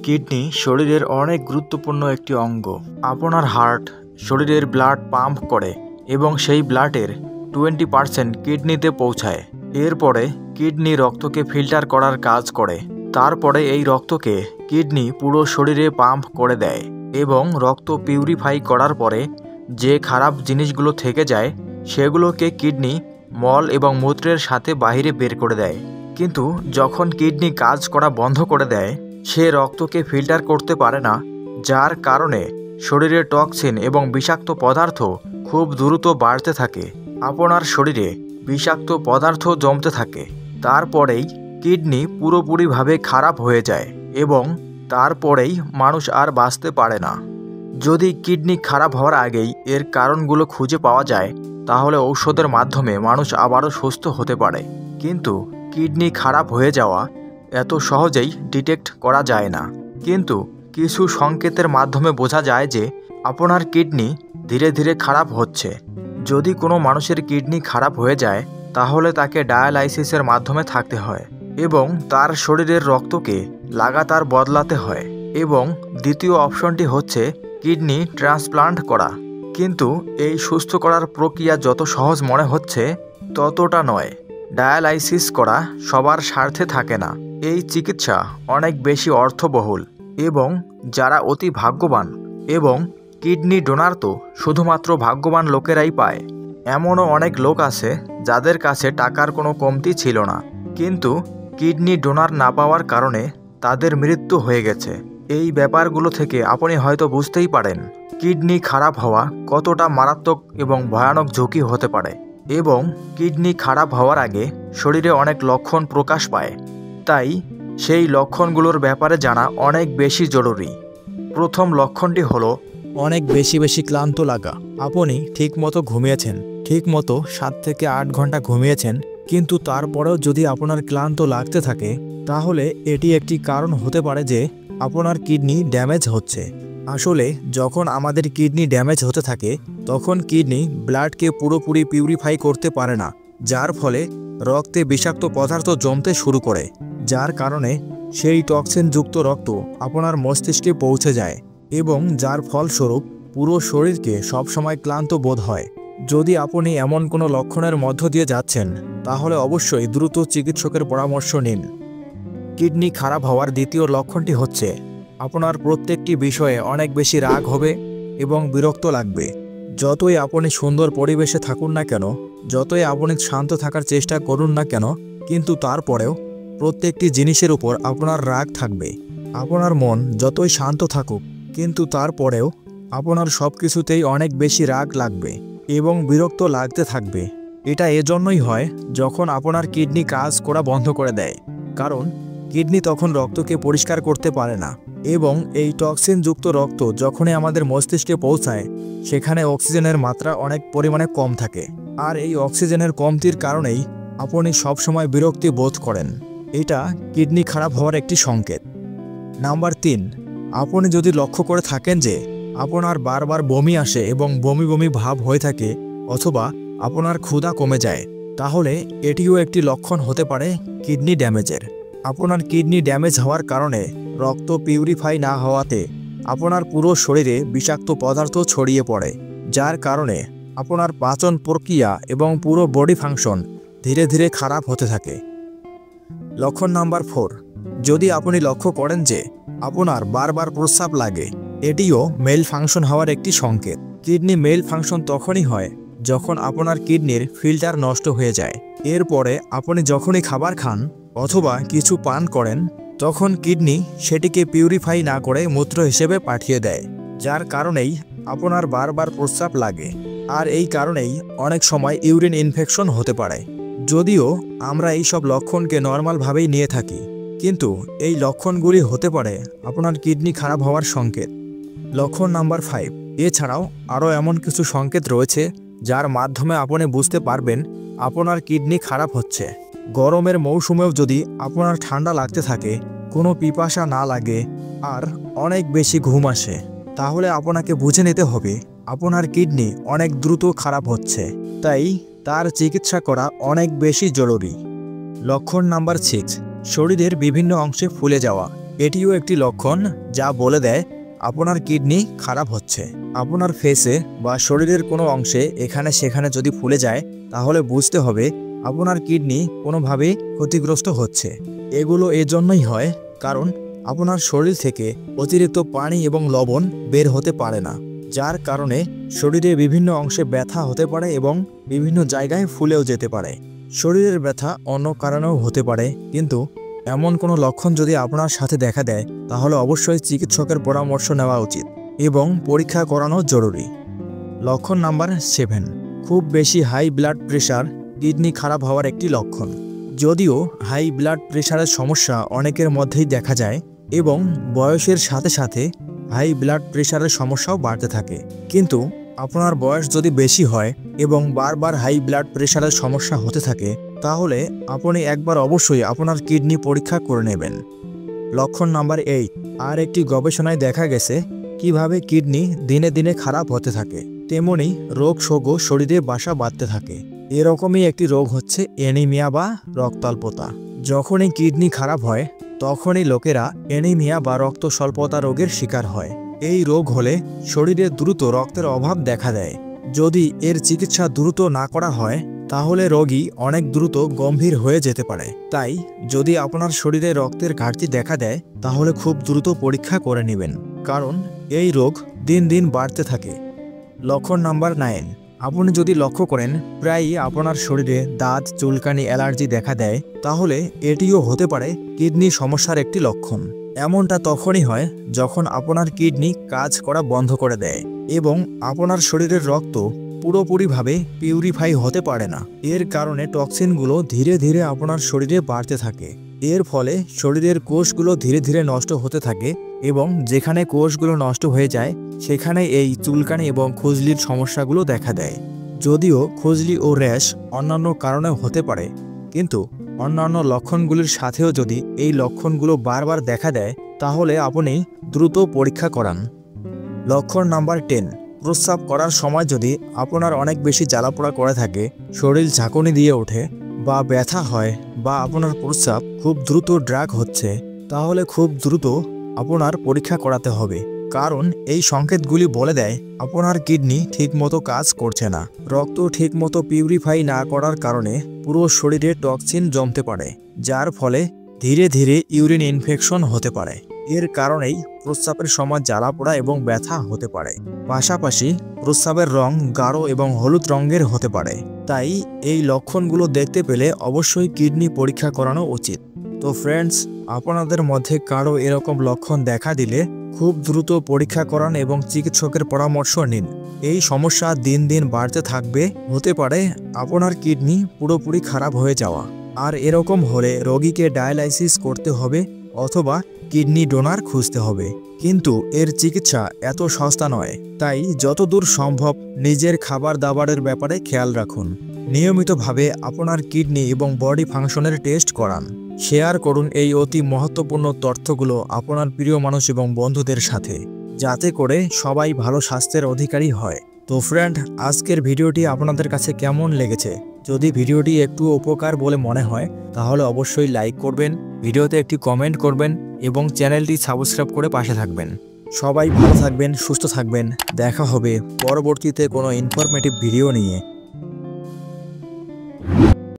Kidney শরীরের অনেক গুরুত্বপূর্ণ একটি অঙ্গ। আপনার হার্ট শরীরের ব্লাড পাম্প করে এবং সেই ব্লাডের 20% কিডনিতে পৌঁছায়। এরপরে কিডনি রক্তকে ফিল্টার করার কাজ করে। তারপরে এই রক্তকে কিডনি পুরো শরীরে পাম্প করে দেয় এবং রক্ত পিউরিফাই করার পরে যে খারাপ জিনিসগুলো থেকে যায় সেগুলোকে কিডনি মল এবং মূত্রের সাথে বাইরে বের করে দেয়। কিন্তু যখন কিডনি কাজ করা বন্ধ করে দেয় সে রক্তকে ফিল্টার করতে পারে না, যার কারণে শরীরে টক্সিন এবং বিষাক্ত পদার্থ খুব দ্রুত বাড়তে থাকে। আপনার শরীরে বিষাক্ত পদার্থ জমতে থাকে। তারপরেই কিডনি পুরোপুরিভাবে খারাপ হয়ে যায় এবং তারপরেই মানুষ আর বাঁচতে পারে না। যদি কিডনি খারাপ হওয়ার আগেই এর কারণগুলো খুঁজে পাওয়া যায় তাহলে ঔষধের মাধ্যমে মানুষ আবারও সুস্থ হতে পারে। কিন্তু কিডনি খারাপ হয়ে যাওয়া এত সহজেই ডিটেক্ট করা যায় না। কিন্তু কিছু সংকেতের মাধ্যমে বোঝা যায় যে আপনার কিডনি ধীরে ধীরে খারাপ হচ্ছে। যদি কোনো মানুষের কিডনি খারাপ হয়ে যায় তাহলে তাকে ডায়ালাইসিসের মাধ্যমে থাকতে হয় এবং তার শরীরের রক্তকে লাগাতার বদলাতে হয়। এবং দ্বিতীয় অপশনটি হচ্ছে কিডনি ট্রান্সপ্লান্ট করা। কিন্তু এই সুস্থ করার প্রক্রিয়া যত সহজ মনে হচ্ছে ততটা নয়। ডায়ালাইসিস করা সবার স্বার্থে থাকে না। এই চিকিৎসা অনেক বেশি অর্থবহুল এবং যারা অতি ভাগ্যবান, এবং কিডনি ডোনার তো শুধুমাত্র ভাগ্যবান লোকেরাই পায়। এমনও অনেক লোক আছে যাদের কাছে টাকার কোনো কমতি ছিল না, কিন্তু কিডনি ডোনার না পাওয়ার কারণে তাদের মৃত্যু হয়ে গেছে। এই ব্যাপারগুলো থেকে আপনি হয়তো বুঝতেই পারেন কিডনি খারাপ হওয়া কতটা মারাত্মক এবং ভয়ানক ঝুঁকি হতে পারে। এবং কিডনি খারাপ হওয়ার আগে শরীরে অনেক লক্ষণ প্রকাশ পায়, তাই সেই লক্ষণগুলোর ব্যাপারে জানা অনেক বেশি জরুরি। প্রথম লক্ষণটি হলো অনেক বেশি ক্লান্ত লাগা। আপনি ঠিকমতো ঘুমিয়েছেন, ঠিকমতো 7 থেকে 8 ঘন্টা ঘুমিয়েছেন, কিন্তু তারপরেও যদি আপনার ক্লান্ত লাগতে থাকে তাহলে এটি একটি কারণ হতে পারে যে আপনার কিডনি ড্যামেজ হচ্ছে। আসলে যখন আমাদের কিডনি ড্যামেজ হতে থাকে তখন কিডনি ব্লাডকে পুরোপুরি পিউরিফাই করতে পারে না, যার ফলে রক্তে বিষাক্ত পদার্থ জমতে শুরু করে, যার কারণে সেই টক্সিনযুক্ত রক্ত আপনার মস্তিষ্কে পৌঁছে যায় এবং যার ফলস্বরূপ পুরো শরীরকে সবসময় ক্লান্ত বোধ হয়। যদি আপনি এমন কোনো লক্ষণের মধ্য দিয়ে যাচ্ছেন তাহলে অবশ্যই দ্রুত চিকিৎসকের পরামর্শ নিন। কিডনি খারাপ হওয়ার দ্বিতীয় লক্ষণটি হচ্ছে আপনার প্রত্যেকটি বিষয়ে অনেক বেশি রাগ হবে এবং বিরক্ত লাগবে। যতই আপনি সুন্দর পরিবেশে থাকুন না কেন, যতই আপনি শান্ত থাকার চেষ্টা করুন না কেন, কিন্তু তারপরেও প্রত্যেকটি জিনিসের উপর আপনার রাগ থাকবে। আপনার মন যতই শান্ত থাকুক কিন্তু তারপরেও আপনার সব কিছুতেই অনেক বেশি রাগ লাগবে এবং বিরক্ত লাগতে থাকবে। এটা এজন্যই হয় যখন আপনার কিডনি কাজ করা বন্ধ করে দেয়, কারণ কিডনি তখন রক্তকে পরিষ্কার করতে পারে না এবং এই টক্সিনযুক্ত রক্ত যখনই আমাদের মস্তিষ্কে পৌঁছায় সেখানে অক্সিজেনের মাত্রা অনেক পরিমাণে কম থাকে। আর এই অক্সিজেনের কমতির কারণেই আপনি সবসময় বিরক্তি বোধ করেন। এটা কিডনি খারাপ হওয়ার একটি সংকেত। নাম্বার 3, আপনি যদি লক্ষ্য করে থাকেন যে আপনার বারবার বমি আসে এবং বমি বমি ভাব হয়ে থাকে, অথবা আপনার ক্ষুধা কমে যায়, তাহলে এটিও একটি লক্ষণ হতে পারে কিডনি ড্যামেজের। আপনার কিডনি ড্যামেজ হওয়ার কারণে রক্ত পিউরিফাই না হওয়াতে আপনার পুরো শরীরে বিষাক্ত পদার্থ ছড়িয়ে পড়ে, যার কারণে আপনার পাচন প্রক্রিয়া এবং পুরো বডি ফাংশন ধীরে ধীরে খারাপ হতে থাকে। লক্ষণ নাম্বার 4, যদি আপনি লক্ষ্য করেন যে আপনার বারবার প্রস্রাব লাগে, এটিও মেল ফাংশন হওয়ার একটি সংকেত। কিডনি মেল ফাংশন তখনই হয় যখন আপনার কিডনির ফিল্টার নষ্ট হয়ে যায়। এরপরে আপনি যখনই খাবার খান অথবা কিছু পান করেন তখন কিডনি সেটিকে পিউরিফাই না করে মূত্র হিসেবে পাঠিয়ে দেয়, যার কারণেই আপনার বারবার প্রস্রাব লাগে। আর এই কারণেই অনেক সময় ইউরিন ইনফেকশন হতে পারে। যদিও আমরা এই সব লক্ষণকে নর্মালভাবেই নিয়ে থাকি, কিন্তু এই লক্ষণগুলি হতে পারে আপনার কিডনি খারাপ হওয়ার সংকেত। লক্ষণ নাম্বার 5, এছাড়াও আরও এমন কিছু সংকেত রয়েছে যার মাধ্যমে আপনি বুঝতে পারবেন আপনার কিডনি খারাপ হচ্ছে। গরমের মৌসুমেও যদি আপনার ঠান্ডা লাগতে থাকে, কোনো পিপাসা না লাগে আর অনেক বেশি ঘুম আসে, তাহলে আপনাকে বুঝে নিতে হবে আপনার কিডনি অনেক দ্রুত খারাপ হচ্ছে, তাই তার চিকিৎসা করা অনেক বেশি জরুরি। লক্ষণ নাম্বার 6, শরীরের বিভিন্ন অংশে ফুলে যাওয়া। এটিও একটি লক্ষণ যা বলে দেয় আপনার কিডনি খারাপ হচ্ছে। আপনার ফেসে বা শরীরের কোনো অংশে এখানে সেখানে যদি ফুলে যায় তাহলে বুঝতে হবে আপনার কিডনি কোনোভাবে ক্ষতিগ্রস্ত হচ্ছে। এগুলো এজন্যই হয় কারণ আপনার শরীর থেকে অতিরিক্ত পানি এবং লবণ বের হতে পারে না, যার কারণে শরীরে বিভিন্ন অংশে ব্যথা হতে পারে এবং বিভিন্ন জায়গায় ফুলেও যেতে পারে। শরীরের ব্যথা অন্য কারণেও হতে পারে, কিন্তু এমন কোনো লক্ষণ যদি আপনার সাথে দেখা দেয় তাহলে অবশ্যই চিকিৎসকের পরামর্শ নেওয়া উচিত এবং পরীক্ষা করানো জরুরি। লক্ষণ নাম্বার 7, খুব বেশি হাই ব্লাড প্রেশার কিডনি খারাপ হওয়ার একটি লক্ষণ। যদিও হাই ব্লাড প্রেশারের সমস্যা অনেকের মধ্যেই দেখা যায় এবং বয়সের সাথে সাথে হাই ব্লাড প্রেশারের সমস্যাও বাড়তে থাকে, কিন্তু আপনার বয়স যদি বেশি হয় এবং বারবার হাই ব্লাড প্রেশারের সমস্যা হতে থাকে তাহলে আপনি একবার অবশ্যই আপনার কিডনি পরীক্ষা করে নেবেন। লক্ষণ নাম্বার 8, আর একটি গবেষণায় দেখা গেছে কিভাবে কিডনি দিনে দিনে খারাপ হতে থাকে, তেমনি রোগ শোকও শরীরে বাসা বাঁধতে থাকে। এরকমই একটি রোগ হচ্ছে অ্যানিমিয়া বা রক্তাল্পতা। যখনই কিডনি খারাপ হয় তখনই লোকেরা অ্যানিমিয়া বা রক্ত স্বল্পতা রোগের শিকার হয়। এই রোগ হলে শরীরে দ্রুত রক্তের অভাব দেখা দেয়। যদি এর চিকিৎসা দ্রুত না করা হয় তাহলে রোগী অনেক দ্রুত গম্ভীর হয়ে যেতে পারে। তাই যদি আপনার শরীরে রক্তের ঘাটতি দেখা দেয় তাহলে খুব দ্রুত পরীক্ষা করে নেবেন, কারণ এই রোগ দিন দিন বাড়তে থাকে। লক্ষণ নাম্বার 9, আপনি যদি লক্ষ্য করেন প্রায়ই আপনার শরীরে দাঁত, চুলকানি, অ্যালার্জি দেখা দেয় তাহলে এটিও হতে পারে কিডনি সমস্যার একটি লক্ষণ। এমনটা তখনই হয় যখন আপনার কিডনি কাজ করা বন্ধ করে দেয় এবং আপনার শরীরের রক্ত পুরোপুরিভাবে পিউরিফাই হতে পারে না। এর কারণে টক্সিনগুলো ধীরে ধীরে আপনার শরীরে বাড়তে থাকে। এর ফলে শরীরের কোষগুলো ধীরে ধীরে নষ্ট হতে থাকে এবং যেখানে কোষগুলো নষ্ট হয়ে যায় সেখানে এই চুলকানি এবং খুজলির সমস্যাগুলো দেখা দেয়। যদিও খুজলি ও র্যাশ অন্যান্য কারণেও হতে পারে, কিন্তু অন্যান্য লক্ষণগুলির সাথেও যদি এই লক্ষণগুলো বারবার দেখা দেয় তাহলে আপনি দ্রুত পরীক্ষা করান। লক্ষণ নাম্বার 10, প্রস্রাব করার সময় যদি আপনার অনেক বেশি জ্বালাপোড়া করে থাকে, শরীর ঝাঁকুনি দিয়ে ওঠে বা ব্যথা হয় বা আপনার প্রস্রাব খুব দ্রুত ড্রাগ হচ্ছে তাহলে খুব দ্রুত আপনার পরীক্ষা করাতে হবে, কারণ এই সংকেতগুলি বলে দেয় আপনার কিডনি ঠিকমতো কাজ করছে না। রক্ত ঠিকমতো পিউরিফাই না করার কারণে পুরো শরীরে টক্সিন জমতে পারে, যার ফলে ধীরে ধীরে ইউরিন ইনফেকশন হতে পারে। এর কারণেই প্রস্রাবের সময় জ্বালাপোড়া এবং ব্যথা হতে পারে। পাশাপাশি প্রস্রাবের রং গাঢ় এবং হলুদ রঙের হতে পারে। তাই এই লক্ষণগুলো দেখতে পেলে অবশ্যই কিডনি পরীক্ষা করানো উচিত। তো ফ্রেন্ডস, আপনাদের মধ্যে কারো এরকম লক্ষণ দেখা দিলে খুব দ্রুত পরীক্ষা করান এবং চিকিৎসকের পরামর্শ নিন। এই সমস্যা দিন দিন বাড়তে থাকবে, হতে পারে আপনার কিডনি পুরোপুরি খারাপ হয়ে যাওয়া। আর এরকম হলে রোগীকে ডায়ালাইসিস করতে হবে অথবা কিডনি ডোনার খুঁজতে হবে, কিন্তু এর চিকিৎসা এত সস্তা নয়। তাই যতদূর সম্ভব নিজের খাবার দাবারের ব্যাপারে খেয়াল রাখুন। নিয়মিতভাবে আপনার কিডনি এবং বডি ফাংশনের টেস্ট করান। শেয়ার করুন এই অতি মহত্বপূর্ণ তথ্যগুলো আপনার প্রিয় মানুষ এবং বন্ধুদের সাথে, যাতে করে সবাই ভালো স্বাস্থ্যের অধিকারী হয়। তো ফ্রেন্ড, আজকের ভিডিওটি আপনাদের কাছে কেমন লেগেছে? যদি ভিডিওটি একটু উপকার বলে মনে হয় তাহলে অবশ্যই লাইক করবেন, ভিডিওতে একটি কমেন্ট করবেন এবং চ্যানেলটি সাবস্ক্রাইব করে পাশে থাকবেন। সবাই ভালো থাকবেন, সুস্থ থাকবেন। দেখা হবে পরবর্তীতে কোনো ইনফরমেটিভ ভিডিও নিয়ে।